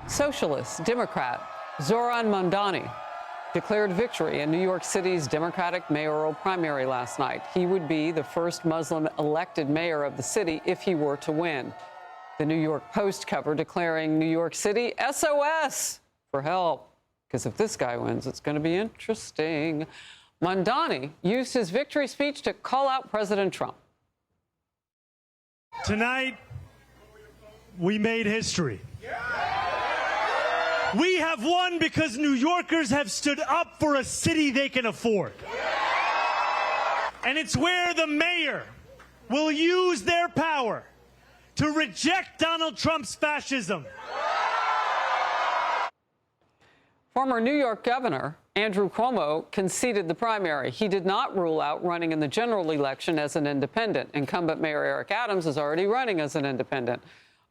Socialist Democrat Zoran Mamdani declared victory in New York City's Democratic mayoral primary last night. He would be the first Muslim elected mayor of the city if he were to win. The New York Post cover declaring New York City SOS for help. Because if this guy wins, it's going to be interesting. Mamdani used his victory speech to call out President Trump. Tonight, we made history. We have won because New Yorkers have stood up for a city they can afford. And it's where the mayor will use their power to reject Donald Trump's fascism. Former New York Governor Andrew Cuomo conceded the primary. He did not rule out running in the general election as an independent. Incumbent Mayor Eric Adams is already running as an independent.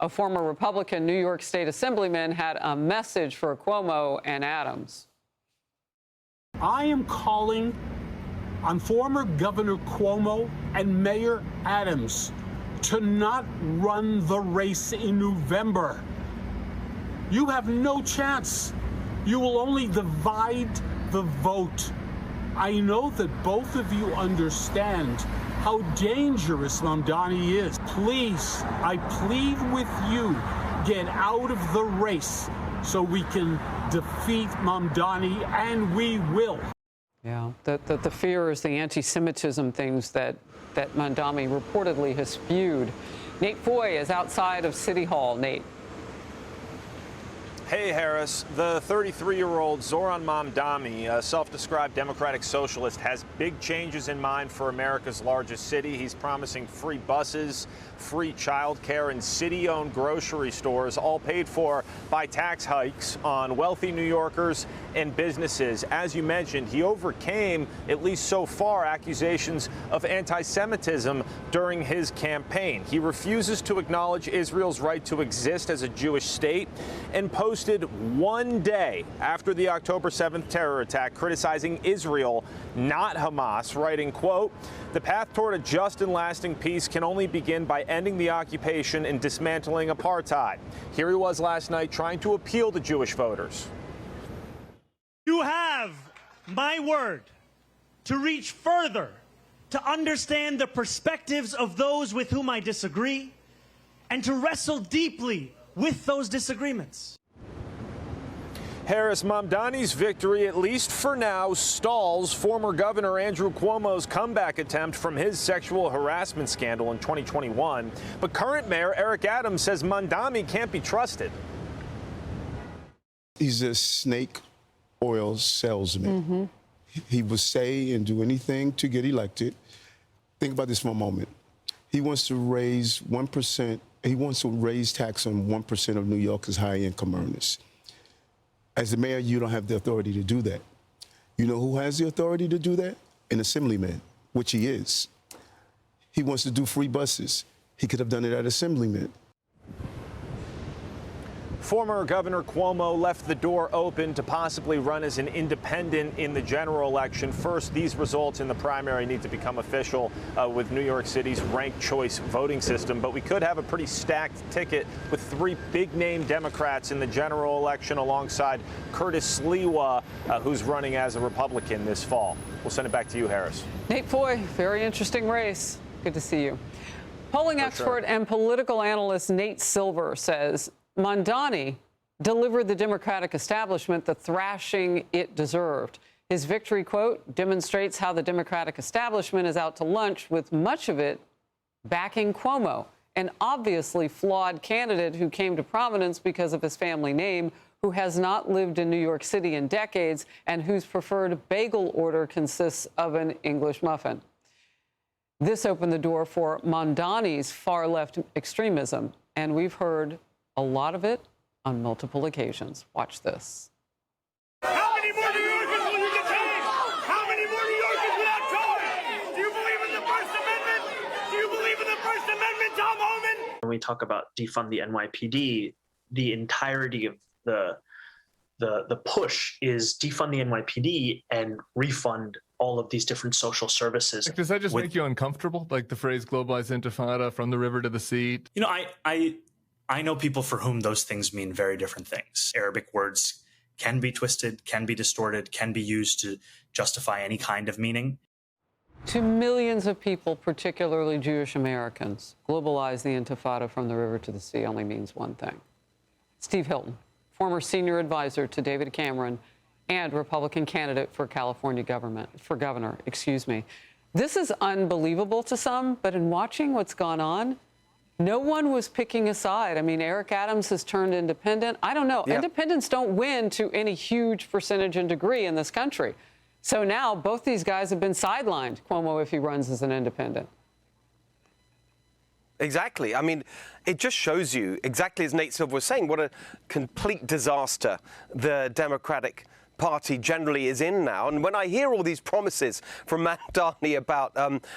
A former Republican New York State Assemblyman had a message for Cuomo and Adams. I am calling on former Governor Cuomo and Mayor Adams to not run the race in November. You have no chance. You will only divide the vote. I know that both of you understand how dangerous Mamdani is. Please, I plead with you, get out of the race so we can defeat Mamdani, and we will. Yeah, the fear is the anti-Semitism things that Mamdani reportedly has spewed. Nate Foy is outside of City Hall. Nate. Hey, Harris. The 33-year-old Zoran Mamdani, a self-described democratic socialist, has big changes in mind for America's largest city. He's promising free buses, free childcare, and city-owned grocery stores, all paid for by tax hikes on wealthy New Yorkers and businesses. As you mentioned, he overcame, at least so far, accusations of anti-Semitism during his campaign. He refuses to acknowledge Israel's right to exist as a Jewish state and posted one day after the October 7th terror attack criticizing Israel, not Hamas, writing, quote, "The path toward a just and lasting peace can only begin by ending the occupation and dismantling apartheid." Here he was last night trying to appeal to Jewish voters. You have my word to reach further, to understand the perspectives of those with whom I disagree, and to wrestle deeply with those disagreements. Harris, Mamdani's victory, at least for now, stalls former Governor Andrew Cuomo's comeback attempt from his sexual harassment scandal in 2021. But current Mayor Eric Adams says Mamdani can't be trusted. He's a snake oil salesman. He will say and do anything to get elected. Think about this for a moment. He wants to raise 1%. He wants to raise tax on 1% of New Yorkers' high-income earners. As the mayor, you don't have the authority to do that. You know who has the authority to do that? An assemblyman, which he is. He wants to do free buses. He could have done it at assemblyman. Former Governor Cuomo left the door open to possibly run as an independent in the general election. First, these results in the primary need to become official with New York City's ranked choice voting system. But we could have a pretty stacked ticket with three big-name Democrats in the general election alongside Curtis Sliwa, who's running as a Republican this fall. We'll send it back to you, Harris. Nate Foy, very interesting race. Good to see you. Polling expert and political analyst Nate Silver says Mamdani delivered the Democratic establishment the thrashing it deserved. His victory, quote, demonstrates how the Democratic establishment is out to lunch, with much of it backing Cuomo, an obviously flawed candidate who came to prominence because of his family name, who has not lived in New York City in decades, and whose preferred bagel order consists of an English muffin. This opened the door for Mamdani's far-left extremism, and we've heard a lot of it on multiple occasions. Watch this. How many more New Yorkers will you detain? How many more New Yorkers without going? Do you believe in the First Amendment? Do you believe in the First Amendment, Tom Homan? When we talk about defund the NYPD, the entirety of the push is defund the NYPD and refund all of these different social services. Does that just make you uncomfortable? Like the phrase globalized intifada, from the river to the sea? You know, I know people for whom those things mean very different things. Arabic words can be twisted, can be distorted, can be used to justify any kind of meaning. To millions of people, particularly Jewish Americans, globalize the Intifada from the river to the sea only means one thing. Steve Hilton, former senior advisor to David Cameron and Republican candidate for governor. This is unbelievable to some, but in watching what's gone on, no one was picking a side. I mean, Eric Adams has turned independent. I don't know. Yeah. Independents don't win to any huge percentage and degree in this country. So now both these guys have been sidelined, Cuomo, if he runs as an independent. Exactly. I mean, it just shows you, exactly as Nate Silver was saying, what a complete disaster the Democratic Party generally is in now. And when I hear all these promises from Mamdani about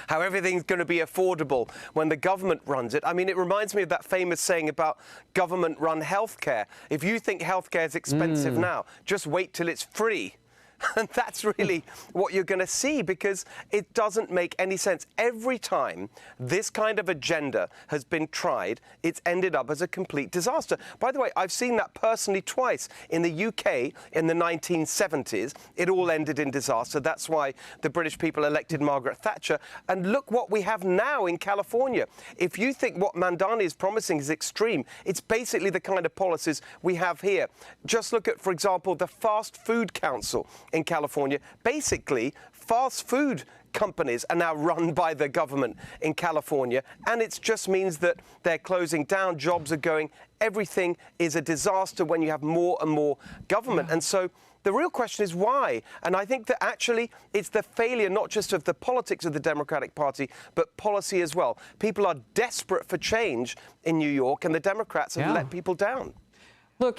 how everything's going to be affordable when the government runs it, I mean, it reminds me of that famous saying about government-run healthcare. If you think healthcare is expensive now, just wait till it's free. And that's really what you're going to see, because it doesn't make any sense. Every time this kind of agenda has been tried, it's ended up as a complete disaster. By the way, I've seen that personally twice. In the UK in the 1970s, it all ended in disaster. That's why the British people elected Margaret Thatcher. And look what we have now in California. If you think what Mamdani is promising is extreme, it's basically the kind of policies we have here. Just look at, for example, the Fast Food Council in California. Basically, fast food companies are now run by the government in California, and it just means that they're closing down, jobs are going, everything is a disaster when you have more and more government. And so the real question is why? And I think that actually it's the failure not just of the politics of the Democratic Party, but policy as well. People are desperate for change in New York, and the Democrats have let people down. Look,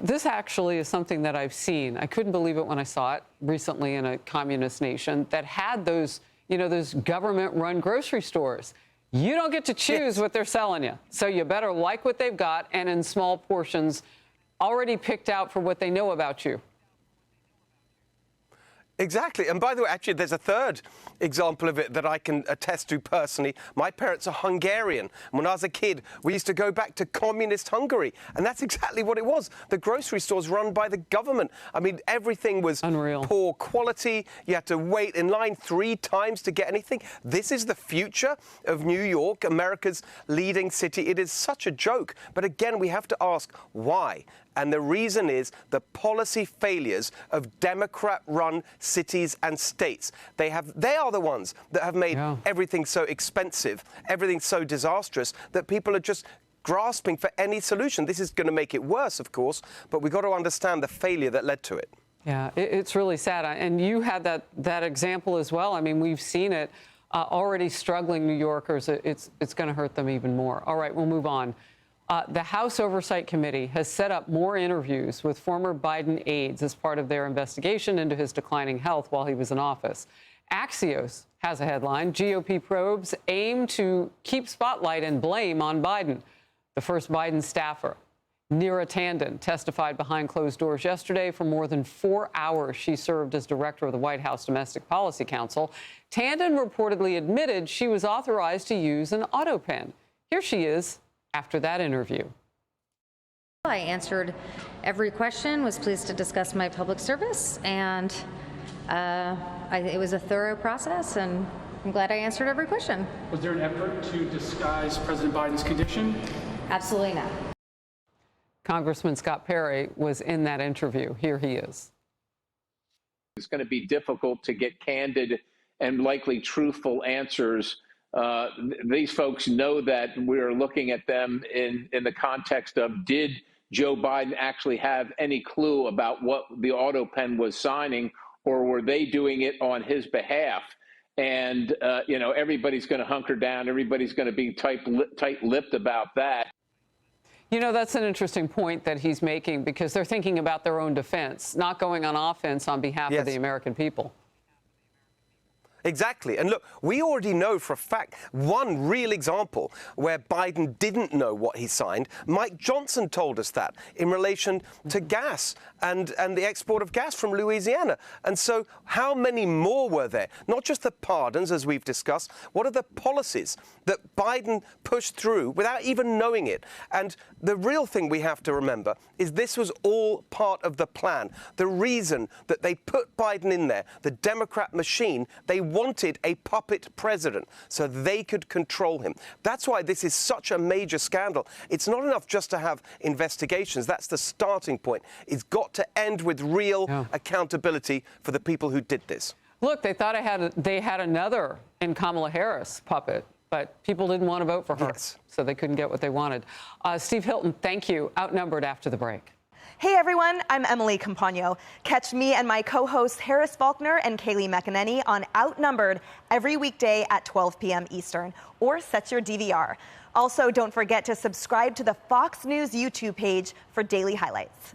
this actually is something that I've seen. I couldn't believe it when I saw it recently in a communist nation that had those, those government-run grocery stores. You don't get to choose what they're selling you. So you better like what they've got, and in small portions, already picked out for what they know about you. Exactly. And by the way, actually, there's a third example of it that I can attest to personally. My parents are Hungarian. When I was a kid, we used to go back to communist Hungary. And that's exactly what it was. The grocery stores run by the government. I mean, everything was unreal, poor quality. You had to wait in line 3 times to get anything. This is the future of New York, America's leading city. It is such a joke. But again, we have to ask why. And the reason is the policy failures of Democrat-run cities and states. They are the ones that have made everything so expensive, everything so disastrous, that people are just grasping for any solution. This is going to make it worse, of course, but we've got to understand the failure that led to it. Yeah, it's really sad. And you had that example as well. I mean, we've seen it. Already struggling New Yorkers, it's going to hurt them even more. All right, we'll move on. The House Oversight Committee has set up more interviews with former Biden aides as part of their investigation into his declining health while he was in office. Axios has a headline: GOP probes aim to keep spotlight and blame on Biden. The first Biden staffer, Neera Tanden, testified behind closed doors yesterday for more than 4 hours. She served as director of the White House Domestic Policy Council. Tanden reportedly admitted she was authorized to use an auto pen. Here she is after that interview. I answered every question, was pleased to discuss my public service, and it was a thorough process, and I'm glad I answered every question. Was there an effort to disguise President Biden's condition? Absolutely not. Congressman Scott Perry was in that interview. Here he is. It's going to be difficult to get candid and likely truthful answers. These folks know that we're looking at them in the context of, did Joe Biden actually have any clue about what the auto pen was signing, or were they doing it on his behalf? And, everybody's going to hunker down. Everybody's going to be tight-lipped about that. That's an interesting point that he's making, because they're thinking about their own defense, not going on offense on behalf of the American people. Exactly. And look, we already know for a fact one real example where Biden didn't know what he signed. Mike Johnson told us that in relation to gas and the export of gas from Louisiana. And so how many more were there? Not just the pardons, as we've discussed. What are the policies that Biden pushed through without even knowing it? And the real thing we have to remember is this was all part of the plan. The reason that they put Biden in there, the Democrat machine, they wanted a puppet president so they could control him. That's why this is such a major scandal. It's not enough just to have investigations. That's the starting point. It's got to end with real accountability for the people who did this. Look, they thought they had another in Kamala Harris puppet, but people didn't want to vote for her, so they couldn't get what they wanted. Steve Hilton, thank you. Outnumbered after the break. Hey everyone, I'm Emily Campagno. Catch me and my co-hosts Harris Faulkner and Kayleigh McEnany on Outnumbered every weekday at 12 p.m. Eastern, or set your DVR. Also, don't forget to subscribe to the Fox News YouTube page for daily highlights.